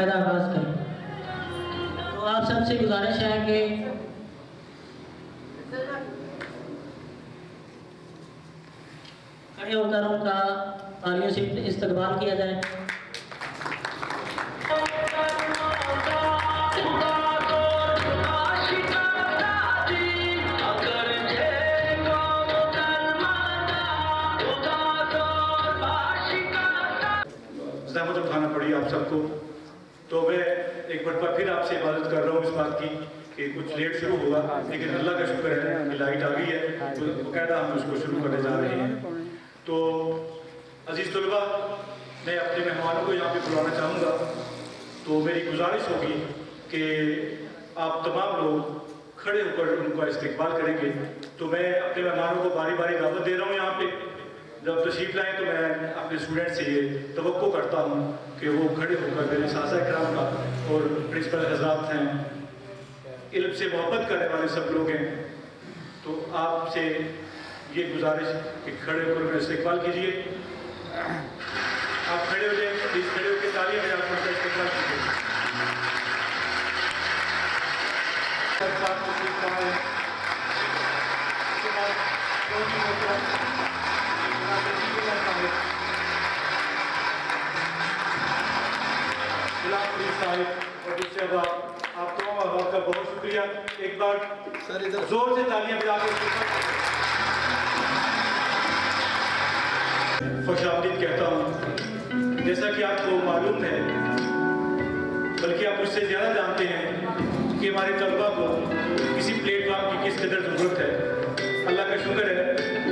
बाकायदा आगाज़ करें। तो आप सबसे गुजारिश है कि खड़े होकर उनका तालियों से इस्तकबाल किया जाए। ज़हमत उठाना पड़ी आप सबको, तो मैं एक बार फिर आपसे इबादत कर रहा हूँ इस बात की कि कुछ लेट शुरू हुआ, लेकिन अल्लाह का शुक्र है कि लाइट आ गई है, तो बाकायदा हम उसको शुरू करने जा रहे हैं। तो अजीज़ तलबा, मैं अपने मेहमानों को यहाँ पे बुलाना चाहूँगा। तो मेरी गुजारिश होगी कि आप तमाम लोग खड़े होकर उनका इस्तकबाल करेंगे। तो मैं अपने मेहमानों को बारी बारी दावत दे रहा हूँ यहाँ पे। जब तशरीफ़ लाएँ तो मैं अपने स्टूडेंट से ये तवक्को करता हूँ कि वो खड़े होकर मेरे सासा इकराम का और प्रिंसिपल हज़रात हैं, इल्म से मोहब्बत करने वाले सब लोग हैं, तो आपसे ये गुजारिश कि खड़े होकर मेरा इस्तकबाल कीजिए। आप खड़े हो जाए, प्लीज़ खड़े होकर तालियां बजा कर उनका इस्तकबाल कीजिए। और दूसरे बात आप तमाम अहबाब का बहुत शुक्रिया। एक बार जोर से तालियां बजाकर खुशामदीद कहता हूँ। जैसा कि आपको मालूम है, बल्कि आप मुझसे ज़्यादा जानते हैं कि हमारे तलबा को किसी प्लेटफॉर्म की किस कदर ज़रूरत है। अल्लाह का शुक्र है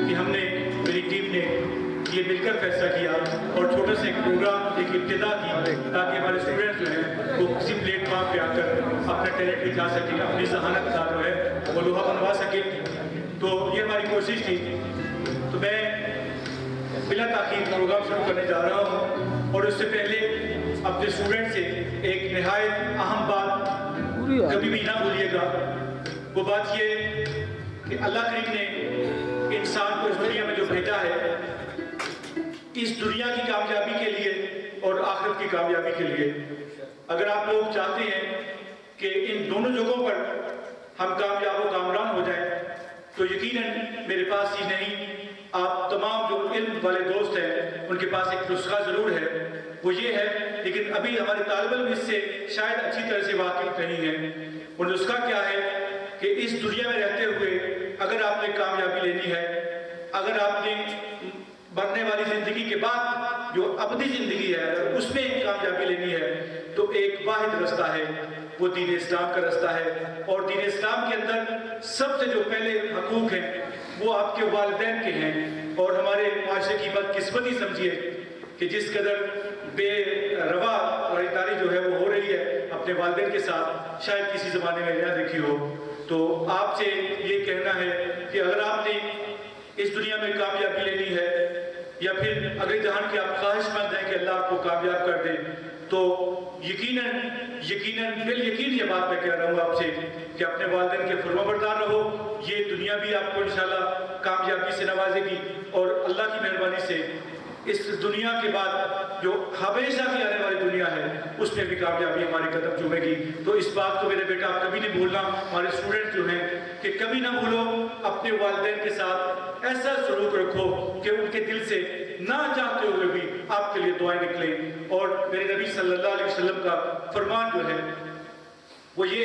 कि हमने, मेरी टीम ने ये मिलकर फैसला किया और छोटे से एक प्रोग्राम, एक इब्तिदा की, ताकि हमारे स्टूडेंट जो हैं वो किसी प्लेटफॉर्म पे आकर अपना टैलेंट दिखा सकें, अपनी जहानत का जो है वो लोहा बनवा सकें। तो ये हमारी कोशिश थी। तो मैं बिला ताकीद प्रोग्राम शुरू करने जा रहा हूँ, और उससे पहले अपने स्टूडेंट से एक निहायत अहम बात कभी भी ना भूलिएगा। वो बात ये कि अल्लाह करीम ने इंसान को इस दुनिया में जो भेजा है, इस दुनिया की कामयाबी के लिए और आखिरत की कामयाबी के लिए। अगर आप लोग चाहते हैं कि इन दोनों जगहों पर हम कामयाब व कामरान हो जाएं, तो यकीनन मेरे पास ही नहीं, आप तमाम जो इल्म वाले दोस्त हैं उनके पास एक नुस्खा ज़रूर है। वो ये है, लेकिन अभी हमारे तालिब इल्म इससे शायद अच्छी तरह से वाकिफ नहीं है। वो नुस्खा क्या है कि इस दुनिया में रहते हुए अगर आपने कामयाबी लेनी है, अगर आपने मरने वाली ज़िंदगी के बाद जो अबदी ज़िंदगी है अगर उसमें कामयाबी लेनी है, तो एक वाहिद रास्ता है, वो दीन इस्लाम का रास्ता है। और दीन इस्लाम के अंदर सबसे जो पहले हकूक़ हैं वो आपके वालिदैन के हैं। और हमारे माशरे की बदकिस्मती समझिए कि जिस कदर बेरवा खरीदारी जो है वो हो रही है अपने वालिदैन के साथ, शायद किसी ज़माने में ना देखी हो। तो आपसे ये कहना है कि अगर आपने इस दुनिया में कामयाबी लेनी है, या फिर अगले जहान की आप ख्वाहिशमंद हैं कि अल्लाह आपको कामयाब कर दे, तो यकीनन बिल यकीन ये बात मैं कह रहा हूँ आपसे कि अपने वालिदैन के फरमाबरदार रहो। ये दुनिया भी आपको इंशाल्लाह कामयाबी से नवाजेगी, और अल्लाह की मेहरबानी से इस दुनिया के बाद जो हमेशा की आने वाली दुनिया है उसमें भी कामयाबी हमारे कदम चूमेगी। तो इस बात को मेरे बेटा आप कभी नहीं भूलना, हमारे स्टूडेंट जो हैं कि कभी ना भूलो, अपने वालिदैन के साथ ऐसा सलूक रखो कि उनके दिल से ना चाहते हुए भी आपके लिए दुआएं निकलें। और मेरे नबी सल्लल्लाहु अलैहि वसल्लम का फरमान जो है वो ये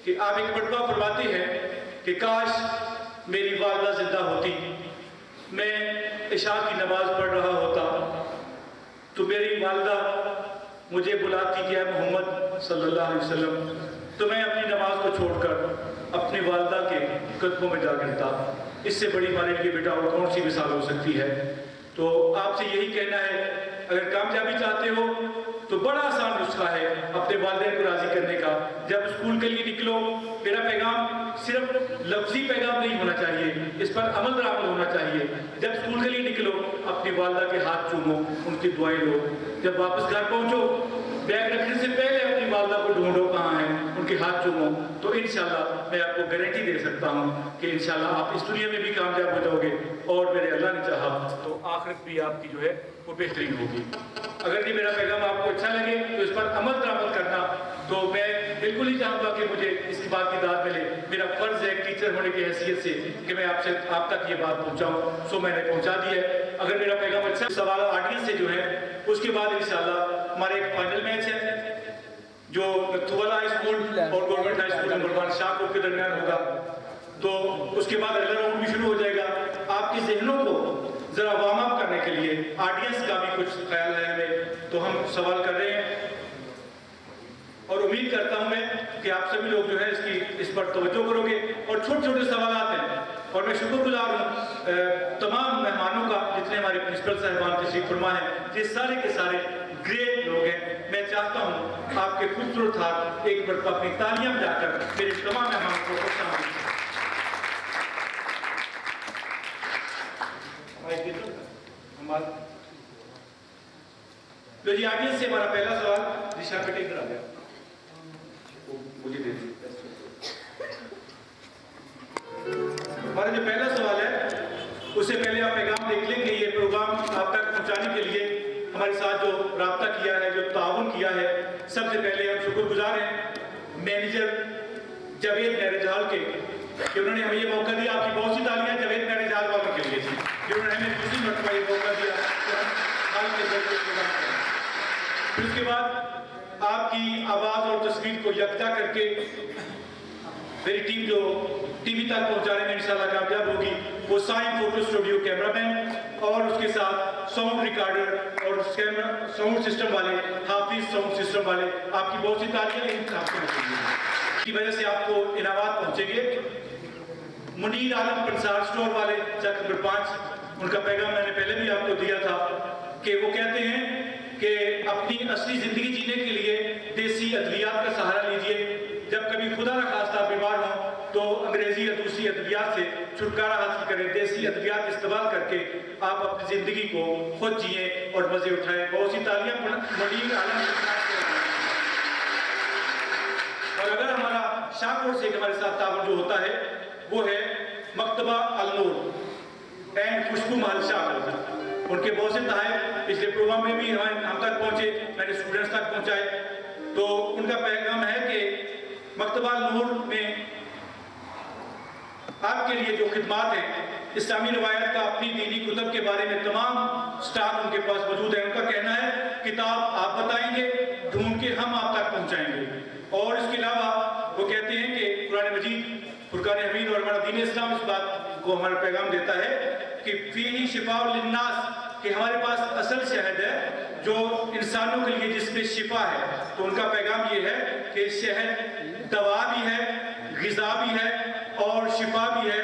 कि आप एक मरतबा फरमाते हैं कि काश मेरी वालिदा जिंदा होती, मैं इशा की नमाज पढ़ रहा होता, तो मेरी वालिदा मुझे बुलाती कि मोहम्मद सल्लल्लाहु अलैहि वसल्लम, तो मैं अपनी नमाज को छोड़कर अपनी वालिदा के कदमों में जा गिरता। इससे बड़ी हमारे लिए बेटा और कौन सी मिसाल हो सकती है। तो आपसे यही कहना है, अगर कामयाबी चाहते हो तो बड़ा आसान नुस्खा है अपने वालिदैन को राज़ी करने का। जब स्कूल के लिए निकलो, मेरा पैगाम सिर्फ लफ्जी पैगाम नहीं होना चाहिए, इस पर अमल दरामद होना चाहिए। जब स्कूल के लिए निकलो, अपनी वालिदा के हाथ चूमो, उनकी दुआएं लो। जब वापस घर पहुंचो, बैग रखने से पहले अपनी वालदा को ढूंढो कहाँ हैं, उनके हाथ चूमो, तो इंशाल्लाह मैं आपको गारंटी दे सकता हूँ कि इंशाल्लाह आप इस दुनिया में भी कामयाब हो जाओगे और मेरे अल्लाह ने चाहा तो आखिरत भी आपकी जो है वो बेहतरीन होगी। अगर ये मेरा पैगाम आपको अच्छा लगे तो इस पर अमल दरामद करना, तो मैं बिल्कुल ही चाहूँगा कि मुझे इसकी बात की दाद मिले। मेरा फर्ज है टीचर होने की हैसियत से कि मैं आप तक ये बात पहुँचाऊँ, सो मैंने पहुँचा दी है। अगर मेरा पैगाम अच्छा सवाल ऑडियंस से जो है, उसके बाद इंशाल्लाह हमारे एक फाइनल मैच है जो नथुवाला हाई स्कूल और government high school number 1 Shahpur के दरमियान होगा। तो उसके बाद अगला राउंड भी शुरू हो जाएगा। आपके जहनों को जरा वार्म अप करने के लिए ऑडियंस का भी कुछ ख्याल है हमें, तो हम सवाल कर रहे हैं और उम्मीद करता हूं मैं कि आप सभी लोग जो है इस पर तवज्जो करोगे और छोटे छोटे सवालात हैं। और मैं शुक्रगुजार हूँ तमाम मेहमानों का, जितने हमारे प्रिंसिपल साहिबान तशरीफ फरमा हैं, ये सारे के सारे ग्रेट लोग हैं। मैं चाहता हूँ आपके खूबसूरत हाथ एक बार अपनी तालियां बजाकर मेरे तमाम मेहमानों को खुश आमदीद। तो जी ऑडियंस से हमारा पहला सवाल दिशा बेटे इधर आ गया, मुझे दे दीजिए। हमारा जो पहला सवाल है उससे पहले आप पैगाम देख लें कि ये प्रोग्राम आप तक पहुंचाने के लिए हमारे साथ जो राब्ता किया है, जो ताउन किया है, सबसे पहले हम शुक्रगुजार हैं मैनेजर जावेद मैरिज हॉल के कि उन्होंने हमें ये मौका दिया। आपकी बहुत सी तालियां जावेद मैरिज हॉल वालों के लिए थी, जिन्होंने हमें दूसरी मरतबा ये मौका दिया कि हम हाल के अंदर प्रोग्राम करें। फिर उसके बाद आपकी आवाज़ और तस्वीर को यकजा करके मेरी टीम जो टीवी तक पहुंचाने में इंशाल्लाह कामयाब होगी, वो साइन फोटो स्टूडियो कैमरामैन और उसके साथ साउंड रिकॉर्डर और साउंड सिस्टम वाले, हाफिज साउंड सिस्टम वाले, आपकी बहुत सी तालियां की वजह से आपको इनामात पहुंचेंगे। मुनीर आलम पंसार स्टोर वाले चक नंबर 5, उनका पैगाम मैंने पहले भी आपको दिया था कि वो कहते हैं कि अपनी असली जिंदगी जीने के लिए देसी अद्वियात का सहारा लीजिए। जब कभी खुदा न खास्ता बीमार हो तो अंग्रेजी या दूसरी अद्वियात से छुटकारा हासिल करें। देसी अद्वियात इस्तेमाल करके आप अपनी जिंदगी को खुद जिए और मजे उठाएं। बहुत सी तालियां मुनीर आलम। और अगर हमारा शाहपुर से हमारे साथ ताबन जो होता है वो है मकतबा अल-नूर एंड खुशबू महल शाहपुर। उनके बहुत से तहत पिछले प्रोग्राम में भी हम तक पहुंचे, मैंने स्टूडेंट्स तक पहुंचाए। तो उनका पैगाम है कि मकतबा अल-नूर में आपके लिए जो खिदमात हैं, इस्लामी रवायत का अपनी दीनी कुतब के बारे में तमाम स्टाफ उनके पास मौजूद है। उनका कहना है किताब आप बताएंगे, ढूंढ के हम आप तक पहुंचाएंगे। और इसके अलावा वो कहते हैं कि कुरान मजीद, फुरकान हमीद और हमारा दीन इस्लाम इस बात को हमारा पैगाम देता है कि फीही शिफा लिन्नास, कि हमारे पास असल शहद है जो इंसानों के लिए जिसमें शिफा है। तो उनका पैगाम ये है कि शहद दवा भी है, ग़िज़ा भी है और शिफा भी है।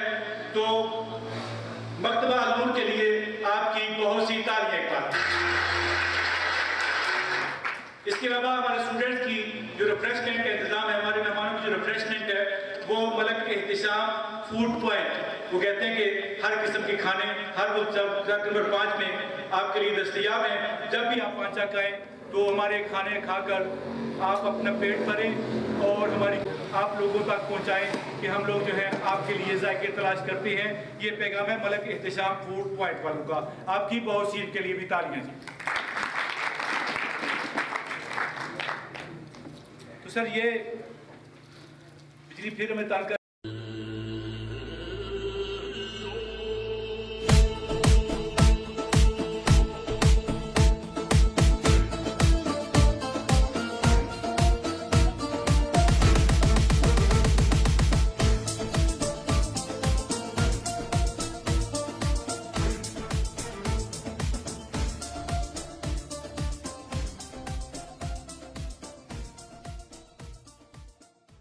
तो मकतबा अल-नूर के लिए आपकी बहुत सी तालियां एक बार। इसके अलावा हमारे स्टूडेंट्स की जो रिफ्रेशमेंट का इंतजाम है, हमारे मेहमानों की जो रिफ्रेशमेंट है वो मलक एहतिशाम फूड पॉइंट, वो कहते हैं कि हर किस्म के खाने हर वक्त नंबर 5 में आपके लिए दस्तयाब हैं। जब भी आप पांचा खाएं तो हमारे खाने खाकर आप अपना पेट भरें और हमारी आप लोगों तक पहुंचाएं कि हम लोग जो है आपके लिए जायके तलाश करते हैं। ये पैगाम है मलक एहतिशाम फूड पॉइंट वालों का। आपकी बहुत सी के लिए भी तालियां जी। तो सर ये बिजली फिर हमें ताल कर